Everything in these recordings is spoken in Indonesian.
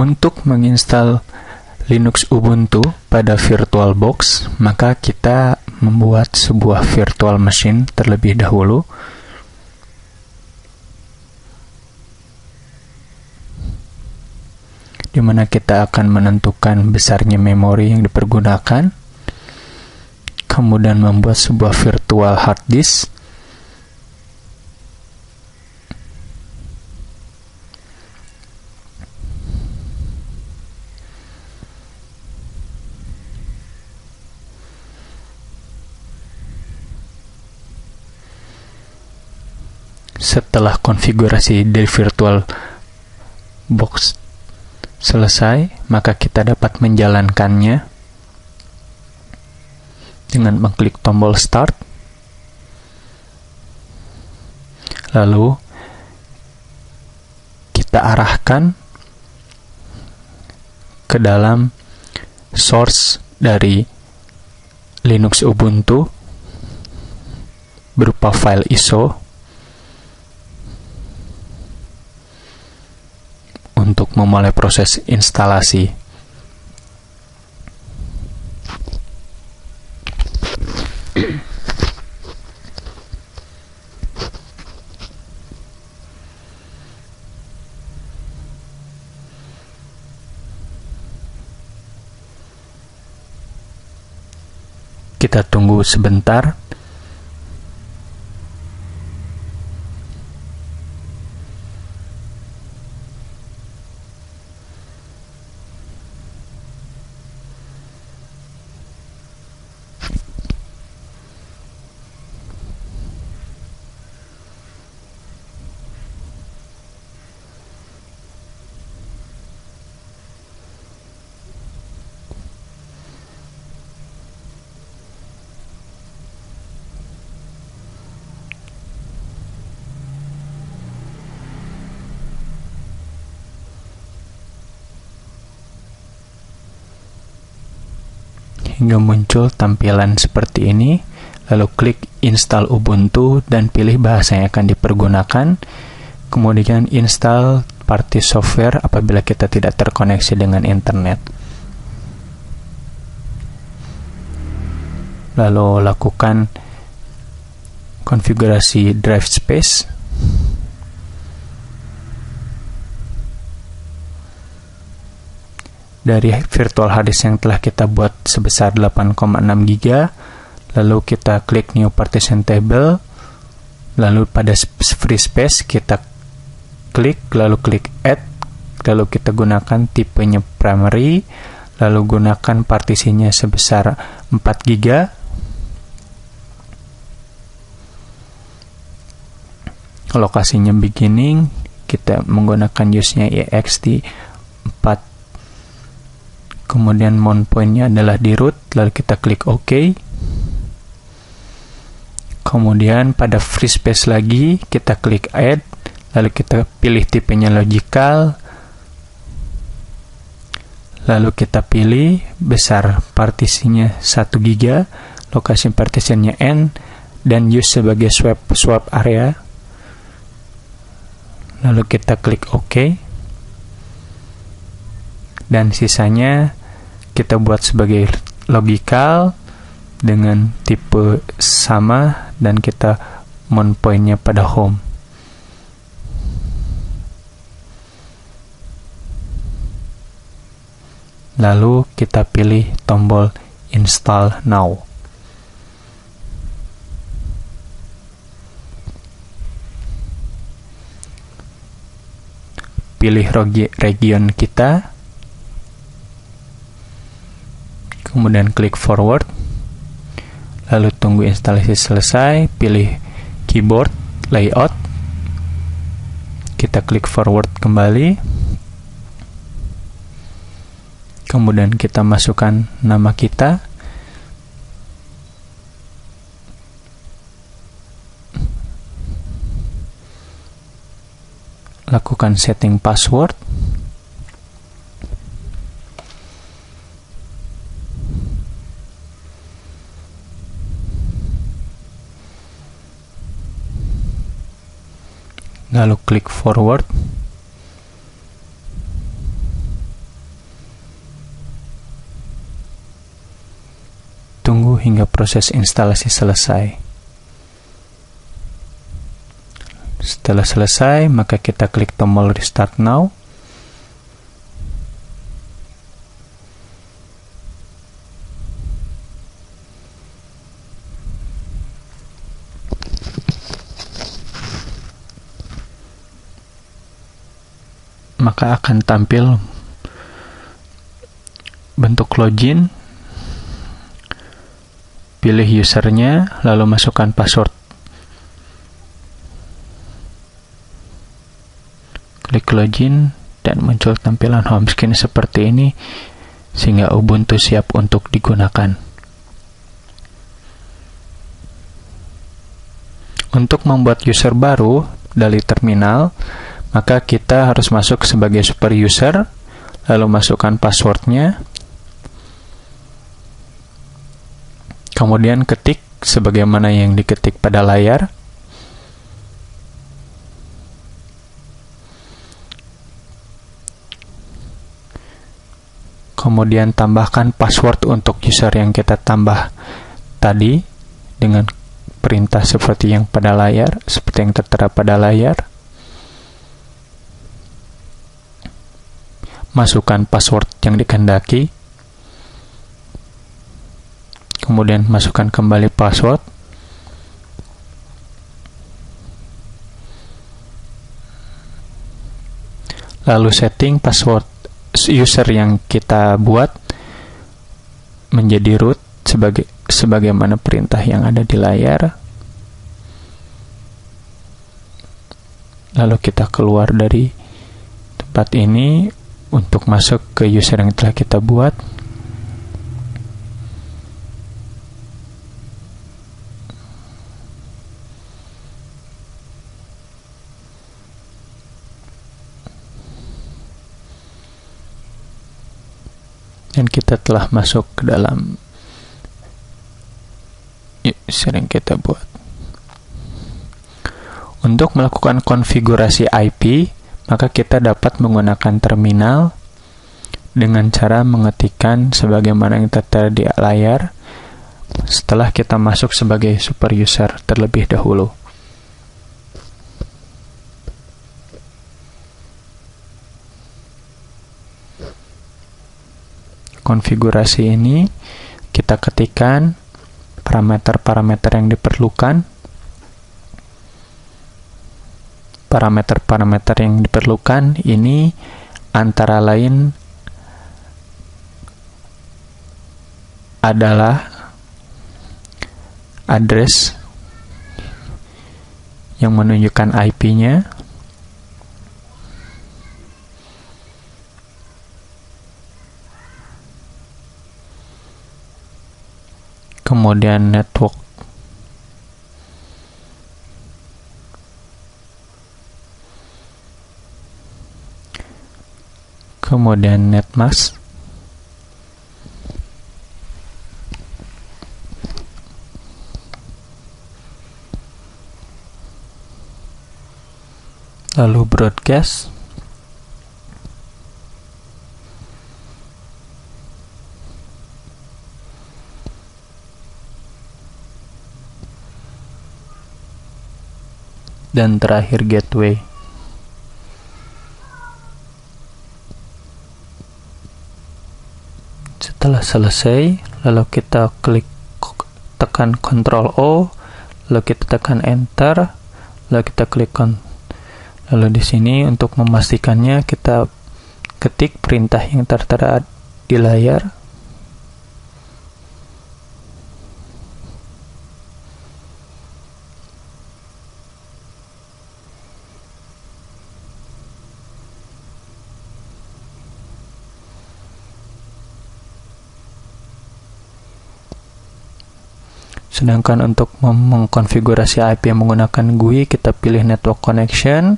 Untuk menginstal Linux Ubuntu pada VirtualBox, maka kita membuat sebuah virtual machine terlebih dahulu. Di mana kita akan menentukan besarnya memori yang dipergunakan, kemudian membuat sebuah virtual hard disk. Setelah konfigurasi dari virtual box selesai, maka kita dapat menjalankannya dengan mengklik tombol start. Lalu kita arahkan ke dalam source dari Linux Ubuntu berupa file ISO untuk memulai proses instalasi. Kita tunggu sebentar. Hingga muncul tampilan seperti ini. Lalu klik install Ubuntu dan pilih bahasa yang akan dipergunakan. Kemudian install party software apabila kita tidak terkoneksi dengan internet. Lalu lakukan konfigurasi drive space. Dari virtual hard disk yang telah kita buat sebesar 8,6 GB, lalu kita klik new partition table, lalu pada free space kita klik, lalu klik add, lalu kita gunakan tipenya primary, lalu gunakan partisinya sebesar 4 GB, lokasinya beginning, kita menggunakan use-nya ext 4, kemudian mount point-nya adalah di root, lalu kita klik OK. Kemudian pada free space lagi, kita klik add, lalu kita pilih tipenya logical, lalu kita pilih besar partisinya 1 GB, lokasi partitionnya N, dan use sebagai swap area. Lalu kita klik OK. Dan sisanya kita buat sebagai logical dengan tipe sama, dan kita mount point-nya pada home. Lalu kita pilih tombol install now. Pilih region kita, kemudian klik forward, lalu tunggu instalasi selesai, pilih keyboard layout, kita klik forward kembali, kemudian kita masukkan nama kita, lakukan setting password, lalu klik forward, tunggu hingga proses instalasi selesai. Setelah selesai, maka kita klik tombol Restart Now. Maka akan tampil bentuk login. Pilih usernya, lalu masukkan password. Klik login dan muncul tampilan home screen seperti ini sehingga Ubuntu siap untuk digunakan. Untuk membuat user baru dari terminal, maka kita harus masuk sebagai super user, lalu masukkan passwordnya, kemudian ketik sebagaimana yang diketik pada layar. Kemudian tambahkan password untuk user yang kita tambah tadi dengan perintah seperti yang pada layar, seperti yang tertera pada layar. Masukkan password yang dikehendaki, kemudian masukkan kembali password, lalu setting password user yang kita buat menjadi root sebagaimana perintah yang ada di layar. Lalu kita keluar dari tempat ini untuk masuk ke user yang telah kita buat. Dan kita telah masuk ke dalam user yang kita buat. Untuk melakukan konfigurasi IP, maka kita dapat menggunakan terminal dengan cara mengetikkan sebagaimana yang tertera di layar setelah kita masuk sebagai super user terlebih dahulu. Konfigurasi ini kita ketikkan parameter-parameter yang diperlukan. Parameter-parameter yang diperlukan ini antara lain adalah address yang menunjukkan IP-nya, kemudian network, kemudian netmask, lalu broadcast, dan terakhir gateway. Setelah selesai, lalu kita tekan Ctrl O, lalu kita tekan Enter, lalu kita klik lalu di sini untuk memastikannya kita ketik perintah yang tertera di layar. Sedangkan untuk mengkonfigurasi IP yang menggunakan GUI, kita pilih Network Connection,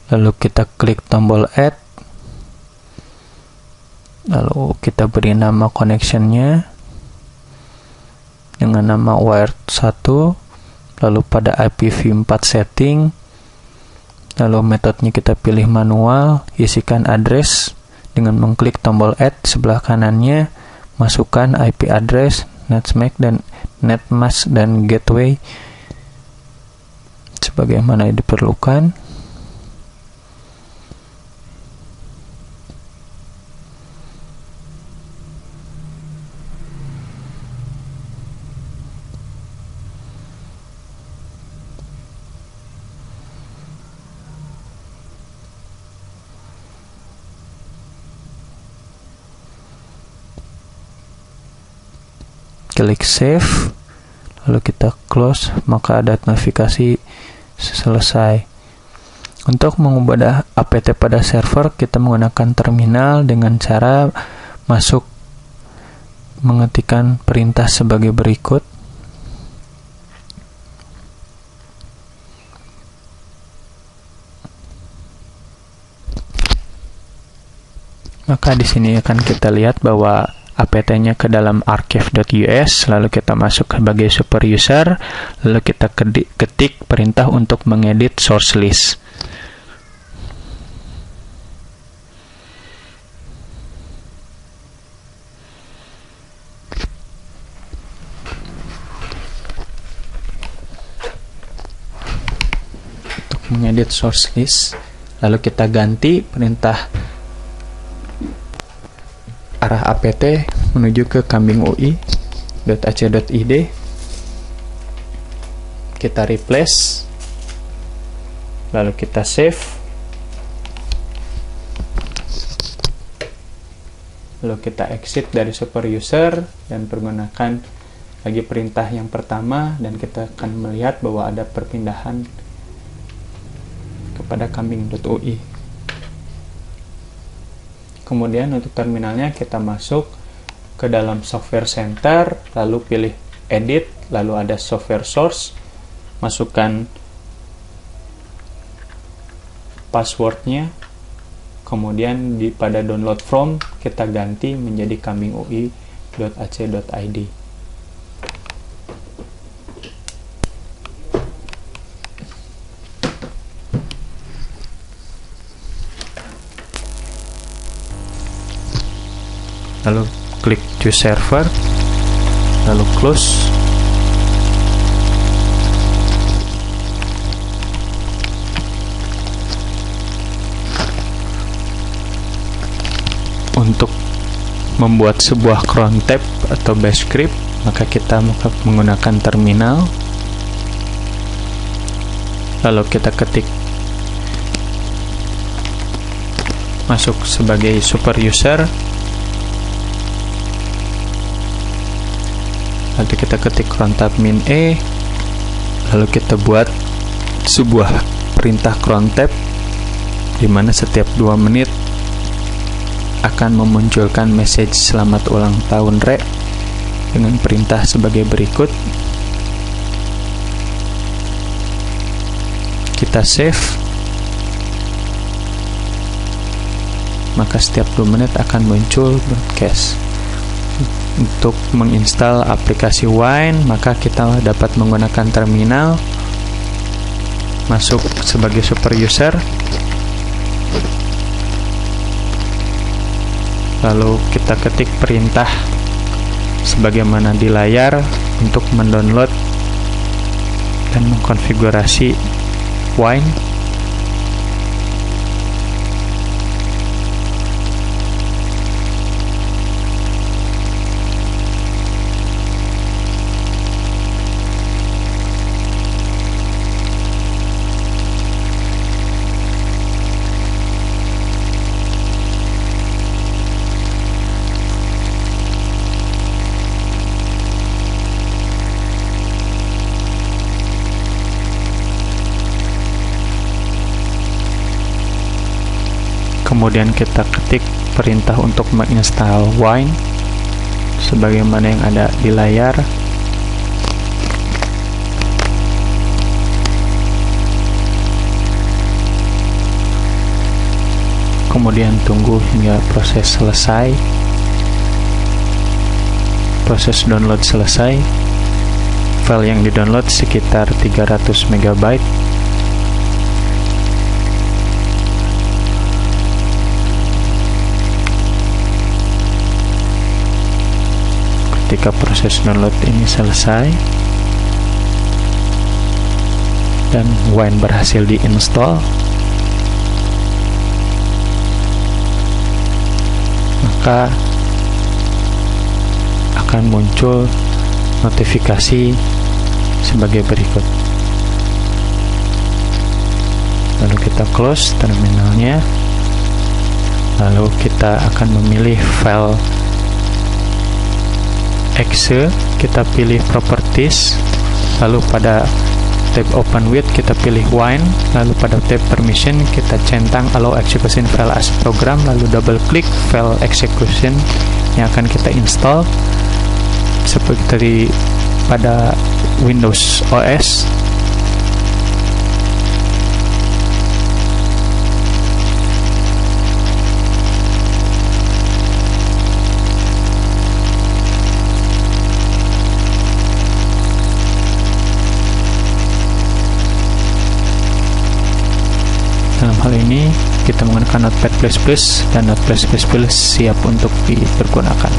lalu kita klik tombol Add, lalu kita beri nama connectionnya dengan nama wired 1, lalu pada IPv4 setting, lalu metodenya kita pilih manual, isikan address dengan mengklik tombol Add sebelah kanannya, masukkan IP address NetMask dan gateway sebagaimana diperlukan. Klik save, lalu kita close, maka ada notifikasi selesai. Untuk mengubah apt pada server, kita menggunakan terminal dengan cara mengetikkan perintah sebagai berikut. Maka di sini akan kita lihat bahwa apt-nya ke dalam archive.us, lalu kita masuk sebagai super user, lalu kita ketik perintah untuk mengedit source list. Untuk mengedit source list, lalu kita ganti perintah arah apt menuju ke kambingui.ac.id. Kita replace, lalu kita save, lalu kita exit dari super user dan pergunakan lagi perintah yang pertama, dan kita akan melihat bahwa ada perpindahan kepada kambing.ui. Kemudian untuk terminalnya kita masuk ke dalam software center, lalu pilih edit, lalu ada software source, masukkan passwordnya, kemudian pada download from kita ganti menjadi kambingui.ac.id. Lalu klik choose server, lalu close. Untuk membuat sebuah cron tab atau bash script, maka kita menggunakan terminal, lalu kita ketik masuk sebagai super user, lalu kita ketik cron tab min e, lalu kita buat sebuah perintah cron tab di mana setiap 2 menit akan memunculkan message selamat ulang tahun Re dengan perintah sebagai berikut. Kita save, maka setiap 2 menit akan muncul broadcast. Untuk menginstal aplikasi Wine, maka kita dapat menggunakan terminal, masuk sebagai super user, lalu kita ketik perintah sebagaimana di layar untuk mendownload dan mengkonfigurasi Wine. Kemudian kita ketik perintah untuk menginstal Wine sebagaimana yang ada di layar. Kemudian tunggu hingga proses selesai. Proses download selesai. File yang di-download sekitar 300 MB. ketika proses download ini selesai dan Wine berhasil diinstal, maka akan muncul notifikasi sebagai berikut. Lalu kita close terminalnya, lalu kita akan memilih file exe, kita pilih properties, lalu pada tab open with kita pilih wine, lalu pada tab permission kita centang allow execution file as program, lalu double klik file execution yang akan kita install seperti pada Windows OS. Dalam hal ini kita menggunakan Notepad++ dan Notepad++ siap untuk dipergunakan.